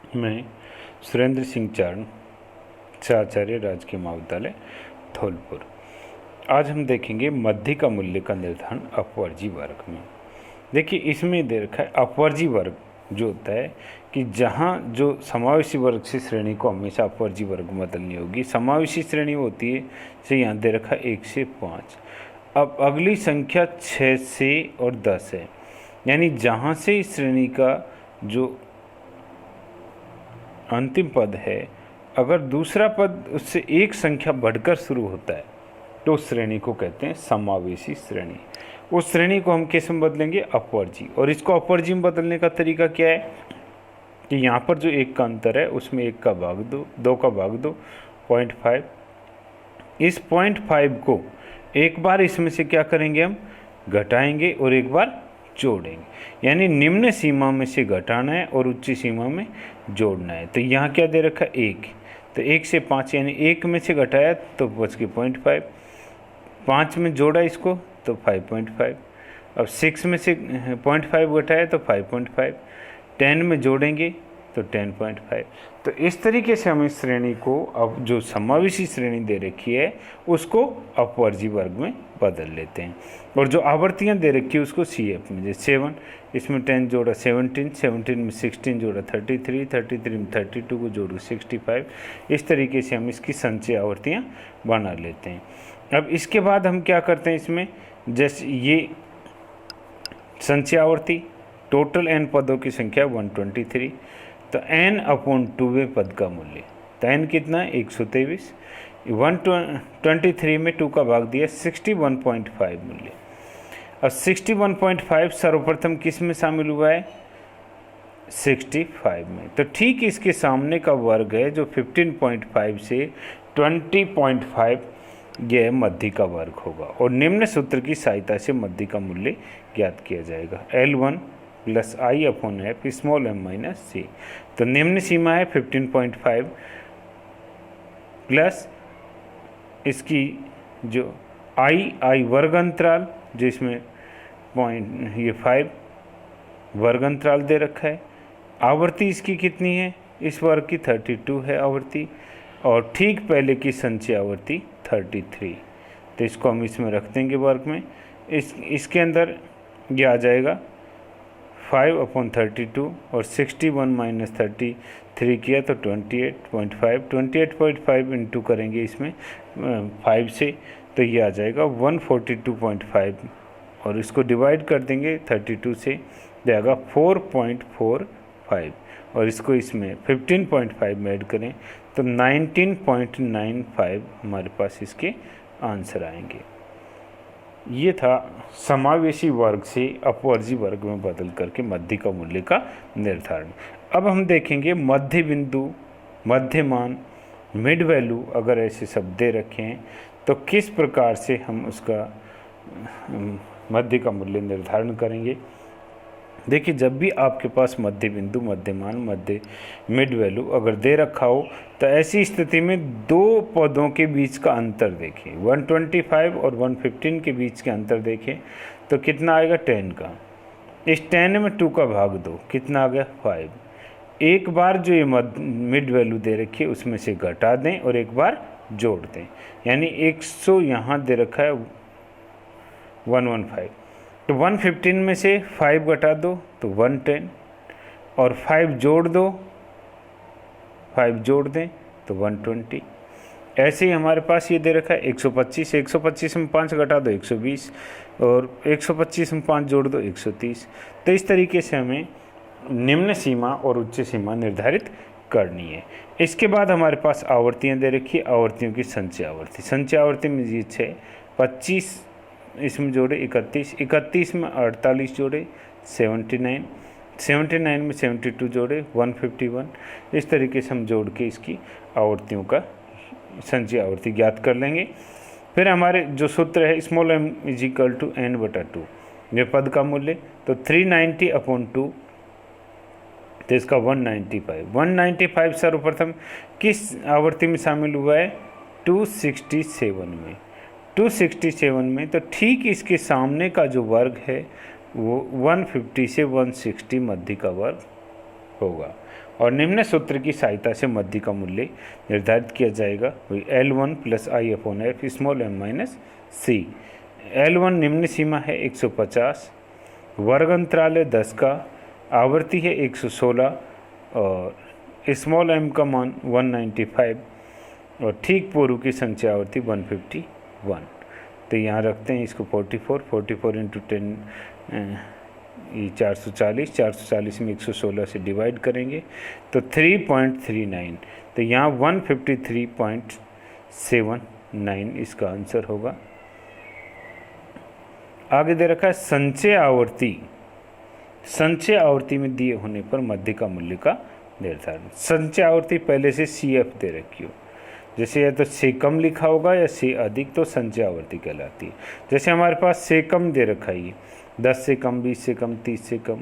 मैं सुरेंद्र सिंह चारण, आचार्य राजकीय महाविद्यालय धौलपुर। आज हम देखेंगे मध्य का मूल्य का निर्धारण अपवर्जी वर्ग में। देखिए, इसमें दे रखा है अपवर्जी वर्ग जो होता है कि जहाँ जो समावेशी वर्ग से श्रेणी को हमेशा अपवर्जी वर्ग में बदलनी होगी। समावेशी श्रेणी होती है जैसे यहाँ दे रखा है 1 से 5। अब अगली संख्या 6 से और 10 है, यानी जहाँ से इस श्रेणी का जो अंतिम पद है, अगर दूसरा पद उससे एक संख्या बढ़कर शुरू होता है तो उस श्रेणी को कहते हैं समावेशी श्रेणी। उस श्रेणी को हम किस में बदलेंगे? अपवर्जी। और इसको अपवर्जी में बदलने का तरीका क्या है कि यहाँ पर जो एक का अंतर है उसमें 1 का भाग दो, 2 का भाग दो, 0.5। इस 0.5 को एक बार इसमें से क्या करेंगे? हम घटाएंगे और एक बार जोड़ेंगे, यानी निम्न सीमा में से घटाना है और उच्च सीमा में जोड़ना है। तो यहाँ क्या दे रखा है? 1। तो 1 से 5, यानी 1 में से घटाया तो बच के 0.5, 5 में जोड़ा इसको तो 5.5। अब 6 में से 0.5 घटाया तो 5.5, 10 में जोड़ेंगे तो 10.5। तो इस तरीके से हम इस श्रेणी को, अब जो समावेशी श्रेणी दे रखी है उसको अपवर्जी वर्ग में बदल लेते हैं। और जो आवर्तियाँ दे रखी है उसको CF में, जैसे 7, इसमें 10 जोड़ा 17, 17 में 16 जोड़ा 33, 33 में 32 को जोड़ो 65। इस तरीके से हम इसकी संचय आवर्तियाँ बना लेते हैं। अब इसके बाद हम क्या करते हैं इसमें, जैसे ये संचय आवर्ती टोटल n पदों की संख्या 123, तो n/2वें पद का मूल्य, तो n कितना है? 123। 123 में 2 का भाग दिया, 61.5 मूल्य। अब 61.5 सर्वप्रथम किस में शामिल हुआ है? 65 में। तो ठीक इसके सामने का वर्ग है जो 15.5 से 20.5, यह मध्य का वर्ग होगा। और निम्न सूत्र की सहायता से मध्य का मूल्य ज्ञात किया जाएगा, L1 + I/f small m - c। तो निम्न सीमा है 15.5 प्लस इसकी जो I वर्ग अंतराल, जिसमें ये 5 वर्ग अंतराल दे रखा है। आवर्ती इसकी कितनी है? इस वर्ग की 32 है आवर्ती, और ठीक पहले की संचय आवर्ती 33। तो इसको हम इसमें रख देंगे वर्ग में। इसके अंदर ये आ जाएगा 5/32, और 61 - 33 किया तो 28.5। 28.5 इंटू करेंगे इसमें 5 से, तो ये आ जाएगा 142.5, और इसको डिवाइड कर देंगे 32 से, जाएगा 4.45, और इसको इसमें 15.5 में ऐड करें तो 19.95 हमारे पास इसके आंसर आएंगे। ये था समावेशी वर्ग से अपवर्जी वर्ग में बदल करके मध्य का मूल्य का निर्धारण। अब हम देखेंगे मध्य बिंदु, मध्यमान, मिड वैल्यू, अगर ऐसे शब्द दे रखे हैं तो किस प्रकार से हम उसका मध्य का मूल्य निर्धारण करेंगे। देखिए, जब भी आपके पास मध्य बिंदु, मध्यमान, मिड वैल्यू अगर दे रखा हो तो ऐसी स्थिति में दो पदों के बीच का अंतर देखें। 125 और 115 के बीच के अंतर देखें तो कितना आएगा? 10 का। इस 10 में 2 का भाग दो, कितना आ गया? 5। एक बार जो ये मिड वैल्यू दे रखी है उसमें से घटा दें और एक बार जोड़ दें, यानी 100 यहाँ दे रखा है 115, तो 115 में से 5 घटा दो तो 110, और 5 जोड़ दो, 5 जोड़ दें तो 120। ऐसे ही हमारे पास ये दे रखा है 125, 125 में 5 घटा दो 120, और 125 में 5 जोड़ दो 130। तो इस तरीके से हमें निम्न सीमा और उच्च सीमा निर्धारित करनी है। इसके बाद हमारे पास आवर्तियाँ दे रखी है, आवर्तियों की संचय आवर्ती। संचय आवर्ती में ये 6, 25 इसमें जोड़े 31, 31 में 48 जोड़े 79, 79 में 72 जोड़े 151। इस तरीके से हम जोड़ के इसकी आवर्तियों का संचय आवर्ती ज्ञात कर लेंगे। फिर हमारे जो सूत्र है स्मॉल m = n/2, ये पद का मूल्य, तो 390/2, तो इसका 195 सर्वप्रथम किस आवर्ती में शामिल हुआ है? 267 में। 267 में, तो ठीक इसके सामने का जो वर्ग है वो 150 से 160 मध्य का वर्ग होगा। और निम्न सूत्र की सहायता से मध्य का मूल्य निर्धारित किया जाएगा, वही L1 + I/F small m minus सी। L1 निम्न सीमा है 150, वर्ग अंतराल है 10 का, आवृत्ति है 116 और स्मॉल m का मान 195 और ठीक पूर्व की संचय आवृत्ति 151। तो यहाँ रखते हैं इसको 44 इंटू 10 ये 440 में 116 से डिवाइड करेंगे तो 3.39, तो यहाँ 153.79 इसका आंसर होगा। आगे दे रखा है संचय आवृत्ति। संचय आवृत्ति में दिए होने पर मध्य का मूल्य का निर्धारण। संचय आवृत्ति पहले से CF दे रखी हो, जैसे या तो से कम लिखा होगा या से अधिक, तो संचय आवृत्ति कहलाती है। जैसे हमारे पास से कम दे रखा है, 10 से कम, 20 से कम, 30 से कम,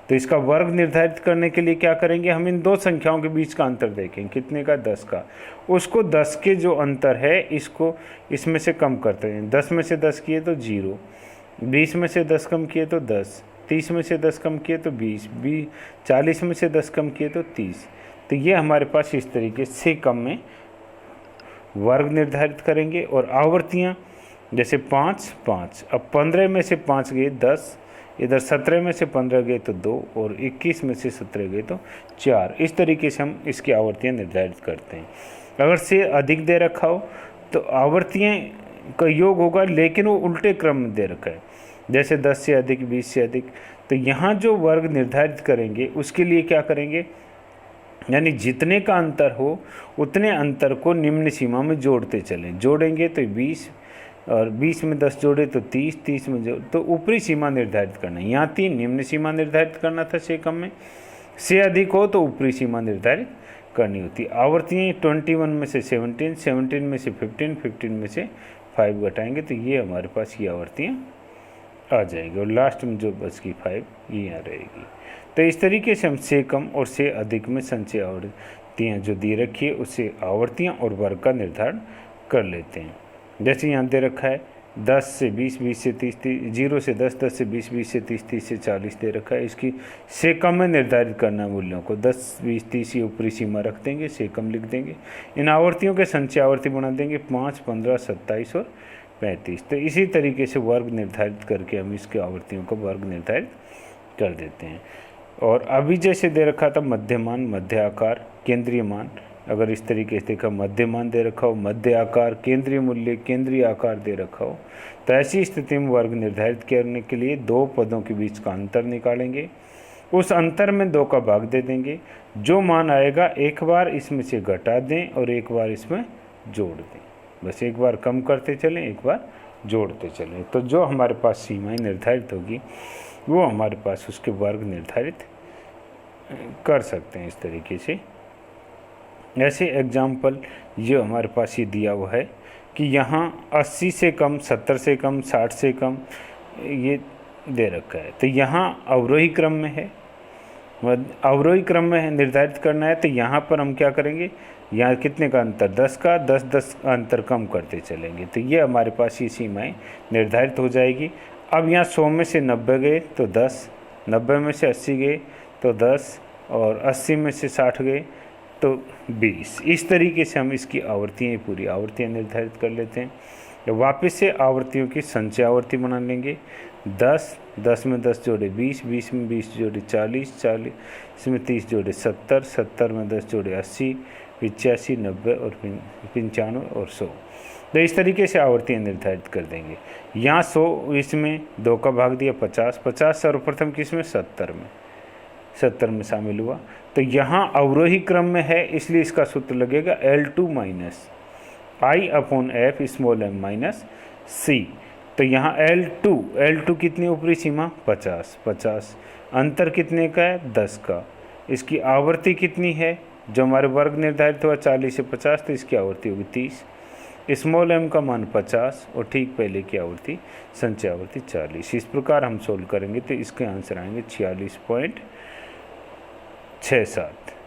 तो इसका वर्ग निर्धारित करने के लिए क्या करेंगे, हम इन दो संख्याओं के बीच का अंतर देखेंगे, कितने का, 10 का। उसको 10 के जो अंतर है इसको इसमें से कम करते हैं। 10 में से 10 किए तो 0, 20 में से 10 कम किए तो 10, 30 में से 10 कम किए तो 20, 40 में से 10 कम किए तो 30। तो ये हमारे पास इस तरीके से कम में वर्ग निर्धारित करेंगे। और आवृत्तियाँ जैसे 5, अब 15 में से 5 गए 10, इधर 17 में से 15 गए तो 2 और 21 में से 17 गए तो 4। इस तरीके से हम इसकी आवृत्तियाँ निर्धारित करते हैं। अगर से अधिक दे रखा हो तो आवृत्तियाँ का योग होगा, लेकिन वो उल्टे क्रम में दे रखा है, जैसे 10 से अधिक, 20 से अधिक। तो यहाँ जो वर्ग निर्धारित करेंगे उसके लिए क्या करेंगे, यानी जितने का अंतर हो उतने अंतर को निम्न सीमा में जोड़ते चलें। जोड़ेंगे तो 20 और 20 में 10 जोड़े तो 30, 30 में जोड़ तो ऊपरी सीमा निर्धारित करना है। यहाँ 3 निम्न सीमा निर्धारित करना था से कम में, से अधिक हो तो ऊपरी सीमा निर्धारित करनी होती। आवृत्तियाँ 21 में से 17, 17 में से 15, 15 में से 5 घटाएंगे तो ये हमारे पास ये आवृत्तियाँ आ जाएगी और लास्ट में जो बच की 5 ये यहाँ रहेगी। तो इस तरीके से हम से कम और से अधिक में संचय आवृत्तियाँ जो दे रखी है उससे आवृत्तियाँ और वर्ग का निर्धारण कर लेते हैं। जैसे यहाँ दे रखा है 10 से 20, 20 से 30, 0 से 10, 10 से 20, 20 से 30, 30 से 40 दे रखा है। इसकी से कम में निर्धारित करना मूल्यों को 10, 20, 30 ये ऊपरी सीमा रख देंगे, से कम लिख देंगे। इन आवृत्तियों के संचय आवृत्ति बना देंगे 5, 15, 27 और 35। तो इसी तरीके से वर्ग निर्धारित करके हम इसके आवृत्तियों को वर्ग निर्धारित कर देते हैं। और अभी जैसे दे रखा था मध्यमान, मध्य आकार, केंद्रीय मान, अगर इस तरीके से देखा मध्यमान दे रखा हो, मध्य आकार, केंद्रीय मूल्य, केंद्रीय आकार दे रखा हो, तो ऐसी स्थिति में वर्ग निर्धारित करने के लिए दो पदों के बीच का अंतर निकालेंगे। उस अंतर में 2 का भाग दे देंगे। जो मान आएगा एक बार इसमें से घटा दें और एक बार इसमें जोड़ दें। बस एक बार कम करते चलें, एक बार जोड़ते चलें। तो जो हमारे पास सीमाएँ निर्धारित होगी वो हमारे पास उसके वर्ग निर्धारित कर सकते हैं इस तरीके से। ऐसे एग्जाम्पल जो हमारे पास ये दिया हुआ है कि यहाँ 80 से कम, 70 से कम, 60 से कम ये दे रखा है। तो यहाँ अवरोही क्रम में है, अवरोही क्रम में निर्धारित करना है। तो यहाँ पर हम क्या करेंगे, यहाँ कितने का अंतर, 10 का, 10 अंतर कम करते चलेंगे। तो ये हमारे पास ये सीमाएँ निर्धारित हो जाएगी। अब यहाँ 100 में से 90 गए तो 10, 90 में से 80 गए तो 10 और 80 में से 60 गए तो 20। इस तरीके से हम इसकी आवृत्तियाँ, पूरी आवृत्तियाँ निर्धारित कर लेते हैं। तो वापस से आवृत्तियों की संचय आवृत्ति बना लेंगे। 10 में 10 जोड़े 20, 20 में 20 जोड़े 40, 40 में 30 जोड़े 70, 70 में 10 जोड़े 80, 85, 90 और 95 और 100। तो इस तरीके से आवृत्तियाँ निर्धारित कर देंगे। यहाँ 100, इसमें 2 का भाग दिया 50, 50 सर्वप्रथम किस में, 70 में शामिल हुआ। तो यहाँ अवरोही क्रम में है, इसलिए इसका सूत्र लगेगा L2 minus I/F small m minus C। तो यहाँ L2 कितनी ऊपरी सीमा, 50, अंतर कितने का है, 10 का। इसकी आवृत्ति कितनी है, जो हमारे वर्ग निर्धारित हुआ 40 से 50, तो इसकी आवृत्ति होगी 30। स्मॉल m का मान 50 और ठीक पहले की आवृत्ति संचय आवृत्ति 40। इस प्रकार हम सोल्व करेंगे तो इसके आंसर आएंगे 46.67।